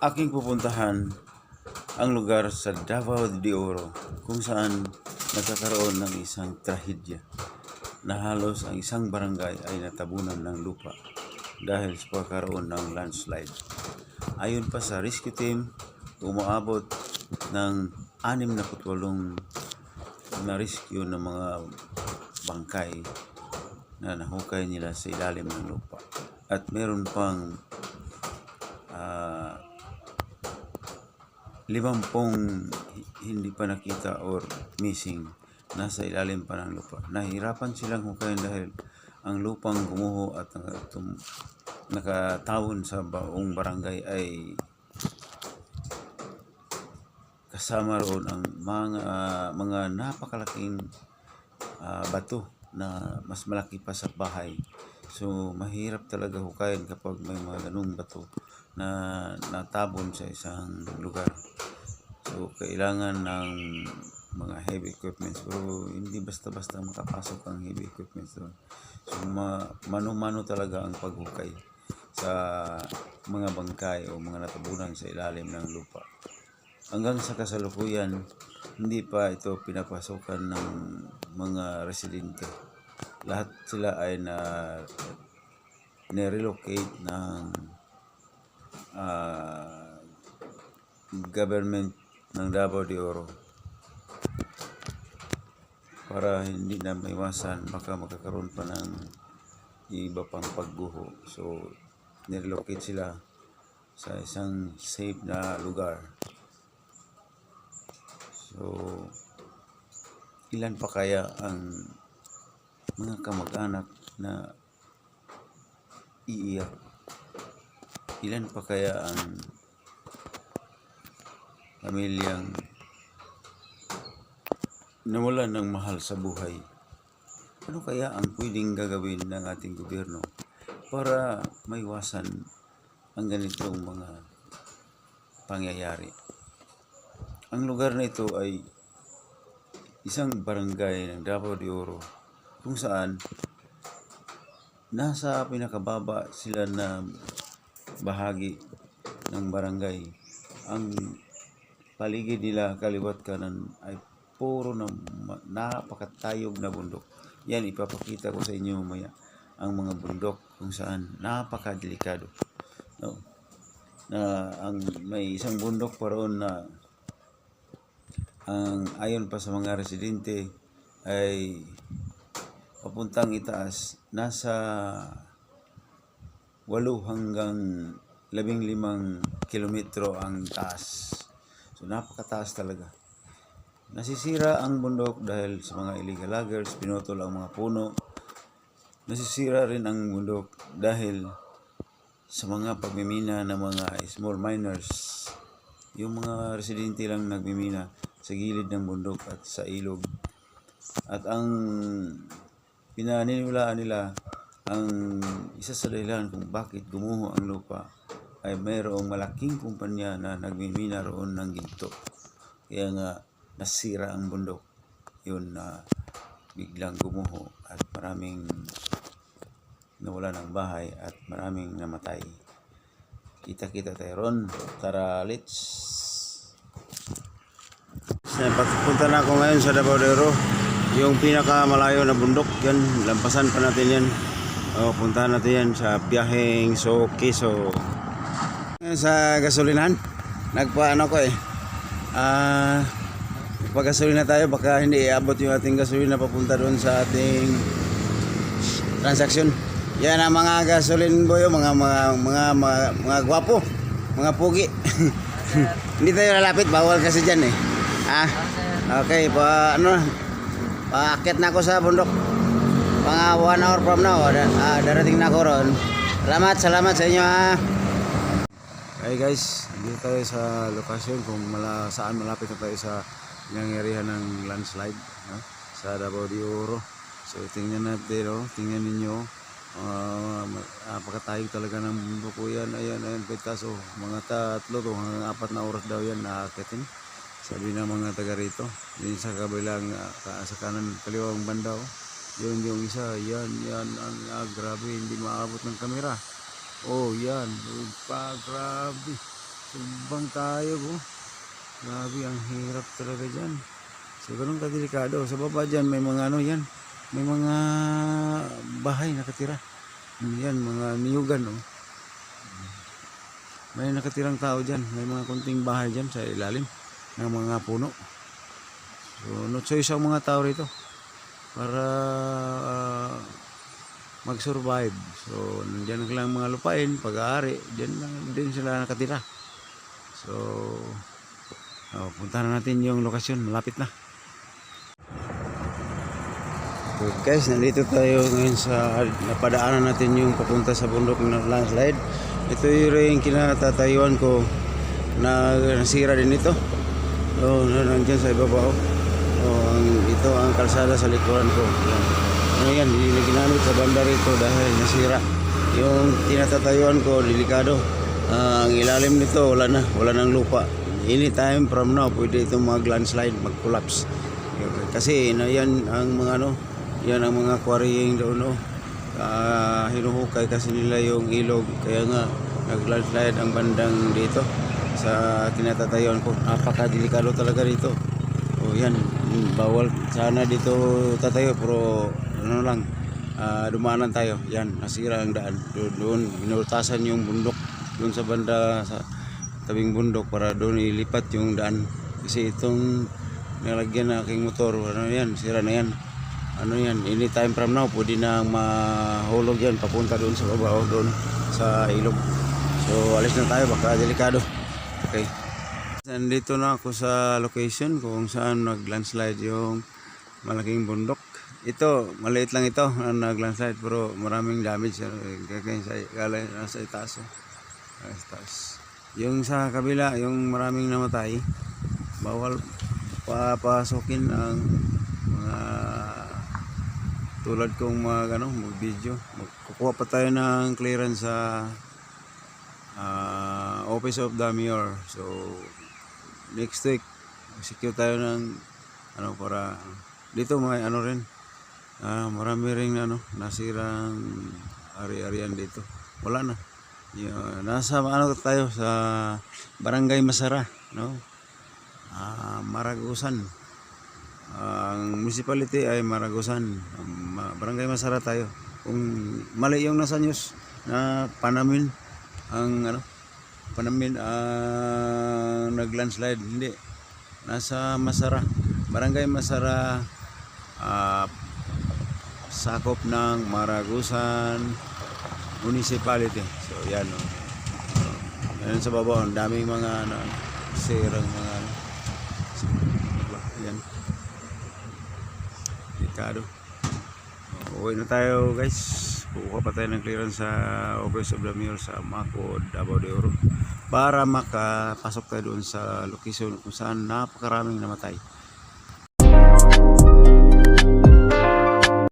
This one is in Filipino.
aking pupuntahan ang lugar sa Davao de Oro kung saan nagkakaroon ng isang trahedya na halos ang isang barangay ay natabunan ng lupa dahil sa pagkaroon ng landslide. Ayon pa sa rescue team, umaabot ng 68 na rescue ng mga bangkay na nahukay nila sa ilalim ng lupa. At meron pang 50 hindi pa nakita or missing, nasa ilalim pa ng lupa. Nahirapan silang hukayin dahil ang lupang gumuho at nakatawon sa buong barangay ay kasama roon ang mga napakalaking bato na mas malaki pa sa bahay. So mahirap talaga hukayin kapag may mga ganung bato na natabon sa isang lugar. So kailangan ng mga heavy equipments, pero hindi basta-basta makapasok ang heavy equipments doon. So mano-mano talaga ang paghukay sa mga bangkay o mga natabunan sa ilalim ng lupa. Hanggang sa kasalukuyan, hindi pa ito pinapasokan ng mga residente. Lahat sila ay na-relocate ng government ng Davao de Oro para hindi na maiwasan baka magkakaroon pa ng iba pang pagguho. So nirelocate sila sa isang safe na lugar. So ilan pa kaya ang mga kamag-anak na iiyak? Ilan pa kaya ang pamilyang nawalan ng mahal sa buhay? Ano kaya ang pwedeng gagawin ng ating gobyerno para maiwasan ang ganitong mga pangyayari? Ang lugar na ito ay isang barangay ng Davao de Oro kung saan nasa pinakababa sila na bahagi ng barangay. Ang paligid nila kaliwat kanan ay puro na napakatayog na bundok. Yan, ipapakita ko sa inyo mamaya ang mga bundok kung saan napakadelikado. No? Na may isang bundok pa roon na ayon pa sa mga residente ay papuntang itaas, nasa 8 hanggang 15 kilometro ang taas. So napakataas talaga. Nasisira ang bundok dahil sa mga illegal loggers, pinutol ang mga puno. Nasisira rin ang bundok dahil sa mga pagmimina ng mga small miners. Yung mga residente lang nagmimina sa gilid ng bundok at sa ilog. At ang pinaniniwalaan nila, ang isa sa dahilan kung bakit gumuho ang lupa ay mayroong malaking kumpanya na nagmimina roon ng ginto. Kaya nga nasira ang bundok. Yun na biglang gumuho at maraming nawala ng bahay at maraming namatay. Kita-kita tayo ron. Tara, let's! Papunta na ako ngayon sa Davao de Oro, yung pinakamalayo na bundok. Yan, lampasan pa natin yan. Puntahan natin yan sa biyaheng Quezon. Sa gasolinahan, nagpaano ko pag-gasolina tayo, baka hindi iabot yung ating gasolina papunta doon sa ating transaksyon. Yan ang mga gasolin boy, mga gwapo, mga pugi. Hindi tayo lalapit, bawal kasi dyan eh. Okay, paakit na ako sa bundok. Mga 1 hour from now, darating na ako ron. Salamat sa inyo Okay guys, dito tayo sa lokasyon kung saan malapit na tayo sa nangyarihan ng landslide sa Davao de Oro. So tingnan natin, tingnan ninyo. Napakatayog talaga ng bundok ko yan. Ayan, kaso mga 3 to hanggang 4 na oras daw yan naakitin. Sabi ng mga taga rito, yun sa kabilang sa kanan kaliwang banda yun yung isa, yan grabe, hindi maabot ng kamera. Oh yan, grabe. Subang tayo po. Grabe, ang hirap talaga dyan. So, ganun kadelikado. Sa baba dyan, may mga ano yan. May mga bahay nakatira. Yan, mga niyugan, oh. May nakatirang tao dyan. May mga kunting bahay dyan sa ilalim ng mga puno. So, no choice ang mga tao rito para mag-survive. So, nandiyan lang mga lupain, pag-aari, dyan lang din sila nakatira. So, puntahan natin yung lokasyon, malapit na. So guys, nandito tayo ngayon sa napadaanan natin yung papunta sa bundok ng landslide. Ito yung kinatatayuan ko na nasira din ito. So, nandiyan sa ibabaw. So, ito ang kalsada sa likuran ko. Ano yan, hindi na ginamit sa banda rito dahil nasira. Yung tinatatayuan ko, delikado. Ang ilalim nito, wala nang lupa. Anytime from now, pwede itong mag-landslide, mag-collapse. Kasi yan ang mga yan ang mga quarrying doon, hinuhukay kasi nila yung ilog. Kaya nga, nag-landslide ang bandang dito sa tinatatayuan ko. Napaka-delikado talaga dito. O yan, bawal sana dito tatayo, pero ano lang, dumaanan tayo. Yan, nasira ang daan. Doon, inultasan yung bundok. Doon sa banda, sa tabing bundok, para doon ilipat yung daan. Kasi itong nalagyan na aking motor, ano yan, sira na yan. Ano yan, anytime from now, pwede na mahulog yan, papunta doon sa baba o doon sa ilog. So, alis na tayo, baka delikado. Okay. Nandito na ako sa location kung saan nag-landslide yung malaking bundok. Ito, maliit lang ito ang nag-landslide, pero maraming damage. Nasa itaas. Yung sa kabila, yung maraming namatay, bawal papasukin ang mga tulad kong mag-video. Kukuha pa tayo ng clearance sa Office of the Mayor. So, next week, secure tayo ng para dito may rin. Marami ring nasirang ari-arian dito. Wala na. Nasa tayo sa Barangay Masara, Maragusan. Ang municipality ay Maragusan. Barangay Masara tayo. Kung mali yung nasa news na Panamin ang nag-landslide, hindi. Nasa Masara. Barangay Masara, sakop ng Maragusan Municipality. So yan, yan sa baba, ang daming mga sirang mga yan. Delikado. Uwi na tayo guys. Kukuha pa tayo ng clearance sa Office of the Mayor sa Macod, Davao de Oro, para makapasok tayo doon sa location kung saan napakaraming namatay.